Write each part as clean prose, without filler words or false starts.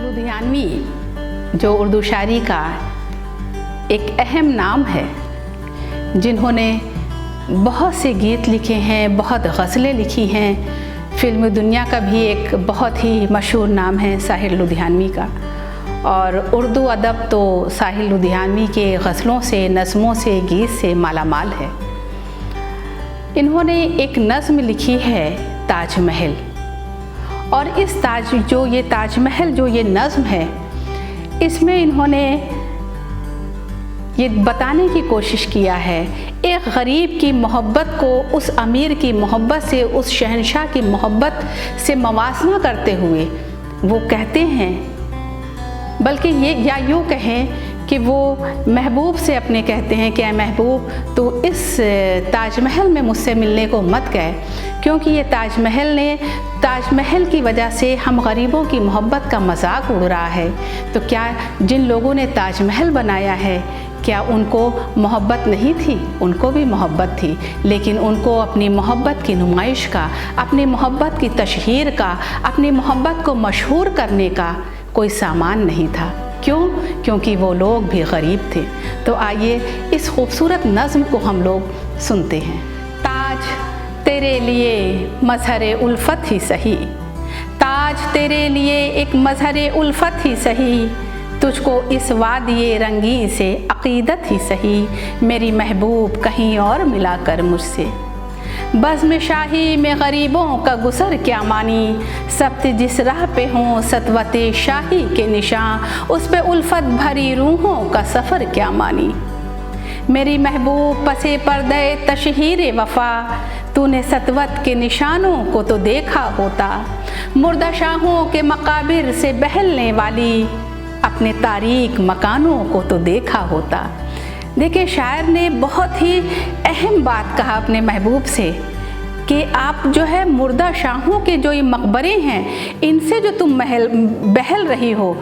लुधियानवी जो उर्दू शायरी का एक अहम नाम है, जिन्होंने बहुत से गीत लिखे हैं, बहुत गज़लें लिखी हैं। फिल्म दुनिया का भी एक बहुत ही मशहूर नाम है साहिर लुधियानवी का। और उर्दू अदब तो साहिर लुधियानवी के गज़लों से, नज़मों से, गीत से मालामाल है। इन्होंने एक नज़्म लिखी है ताजमहल, और इस ताजमहल जो ये नज़्म है, इसमें इन्होंने ये बताने की कोशिश किया है एक गरीब की मोहब्बत को उस अमीर की मोहब्बत से, उस शहंशाह की मोहब्बत से मवासना करते हुए वो कहते हैं, बल्कि ये या यूँ कहें कि वो महबूब से अपने कहते हैं कि ऐ महबूब, तू इस ताजमहल में मुझसे मिलने को मत कह, क्योंकि ये ताजमहल की वजह से हम गरीबों की मोहब्बत का मजाक उड़ रहा है। तो क्या जिन लोगों ने ताजमहल बनाया है, क्या उनको मोहब्बत नहीं थी? उनको भी मोहब्बत थी, लेकिन उनको अपनी मोहब्बत की नुमाइश का, अपनी मोहब्बत की तशहीर का, अपनी मोहब्बत को मशहूर करने का कोई सामान नहीं था। क्यों? क्योंकि वो लोग भी गरीब थे। तो आइए इस खूबसूरत नज़्म को हम लोग सुनते हैं। ताज तेरे लिए मज़हर उल्फत ही सही, ताज तेरे लिए एक मज़हर उल्फत ही सही, तुझको इस वादिये रंगी से अक़ीदत ही सही, मेरी महबूब कहीं और मिला कर मुझसे। बज़्म शाही में गरीबों का गुसर क्या मानी, सब्त जिस राह पे हों सतवते शाही के निशान, उस पे उल्फत भरी रूहों का सफ़र क्या मानी। मेरी महबूब पसे पर्दे तशहीर वफ़ा, तूने सतवत के निशानों को तो देखा होता, मुर्दा शाहों के मकाबिर से बहलने वाली, अपने तारीक मकानों को तो देखा होता। देखिए, शायर ने बहुत ही अहम बात कहा अपने महबूब से कि आप जो है मुर्दा शाहों के जो ये मकबरे हैं, इनसे जो तुम बहल रही हो,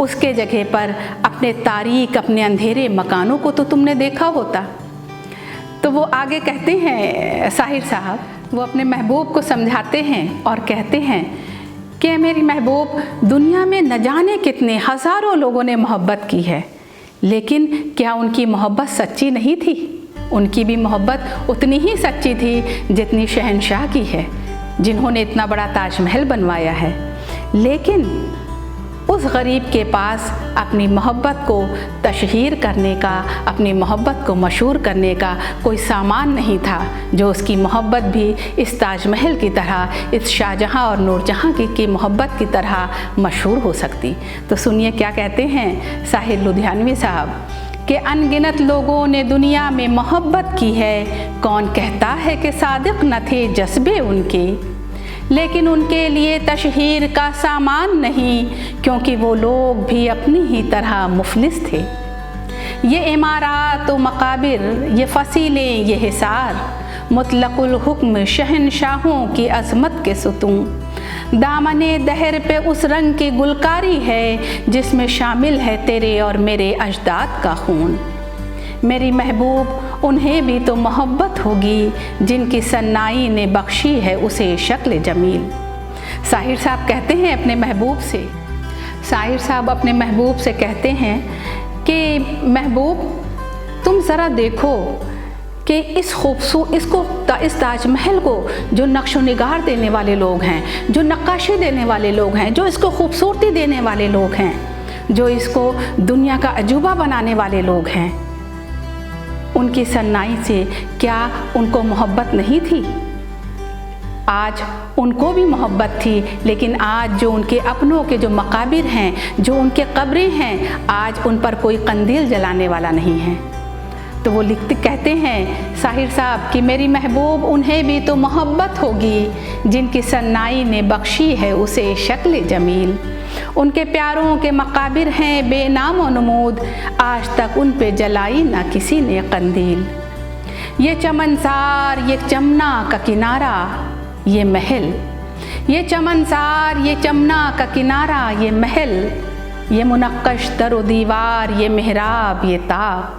उसके जगह पर अपने तारीक, अपने अंधेरे मकानों को तो तुमने देखा होता। तो वो आगे कहते हैं साहिर साहब, वो अपने महबूब को समझाते हैं और कहते हैं कि मेरी महबूब, दुनिया में न जाने कितने हज़ारों लोगों ने मोहब्बत की है, लेकिन क्या उनकी मोहब्बत सच्ची नहीं थी? उनकी भी मोहब्बत उतनी ही सच्ची थी जितनी शहंशाह की है, जिन्होंने इतना बड़ा ताजमहल बनवाया है। लेकिन उस गरीब के पास अपनी मोहब्बत को तशहीर करने का, अपनी मोहब्बत को मशहूर करने का कोई सामान नहीं था, जो उसकी मोहब्बत भी इस ताजमहल की तरह, इस शाहजहाँ और नूरजहाँ की मोहब्बत की तरह मशहूर हो सकती। तो सुनिए क्या कहते हैं साहिर लुधियानवी साहब कि अनगिनत लोगों ने दुनिया में मोहब्बत की है, कौन कहता है कि सादिक न थे जज्बे उनके, लेकिन उनके लिए तशहीर का सामान नहीं, क्योंकि वो लोग भी अपनी ही तरह मुफलिस थे। ये इमारात व मकाबिर, ये फसीलें, ये हिसार, मुतलकुल हुक्म शहनशाहों की अज़मत के सुतूं, दामने दहर पे उस रंग की गुलकारी है जिसमें शामिल है तेरे और मेरे अजदाद का खून। मेरी महबूब, उन्हें भी तो मोहब्बत होगी जिनकी सन्नाई ने बख्शी है उसे शक्ल जमील। साहिर साहब कहते हैं अपने महबूब से, साहिर साहब अपने महबूब से कहते हैं कि महबूब, तुम ज़रा देखो कि इस ताजमहल को जो नक्शो निगार देने वाले लोग हैं, जो नक्काशी देने वाले लोग हैं, जो इसको खूबसूरती देने वाले लोग हैं, जो इसको दुनिया का अजूबा बनाने वाले लोग हैं, उनकी सन्नाई से क्या उनको मोहब्बत नहीं थी? आज उनको भी मोहब्बत थी, लेकिन आज जो उनके अपनों के जो मकाबिर हैं, जो उनके कब्रें हैं, आज उन पर कोई कंदील जलाने वाला नहीं है। तो वो कहते हैं साहिर साहब कि मेरी महबूब, उन्हें भी तो मोहब्बत होगी जिनकी सन्नाई ने बख्शी है उसे शक्ल जमील। उनके प्यारों के मकाबिर हैं बेनाम व नमूद, आज तक उन पे जलाई ना किसी ने कंदील। ये चमनसार, ये चमना का किनारा, ये महल, ये चमनसार, ये चमना का किनारा, ये महल, ये मुनक्कश दर व दीवार, ये मेहराब, ये ताक।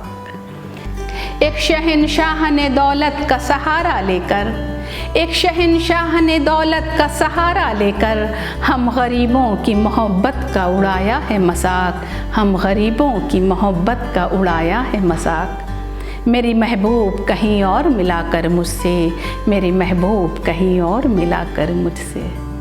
एक शहनशाह ने दौलत का सहारा लेकर एक शहंशाह ने दौलत का सहारा लेकर हम गरीबों की मोहब्बत का उड़ाया है मजाक, हम गरीबों की मोहब्बत का उड़ाया है मजाक। मेरी महबूब कहीं और मिला कर मुझसे, मेरी महबूब कहीं और मिला कर मुझसे।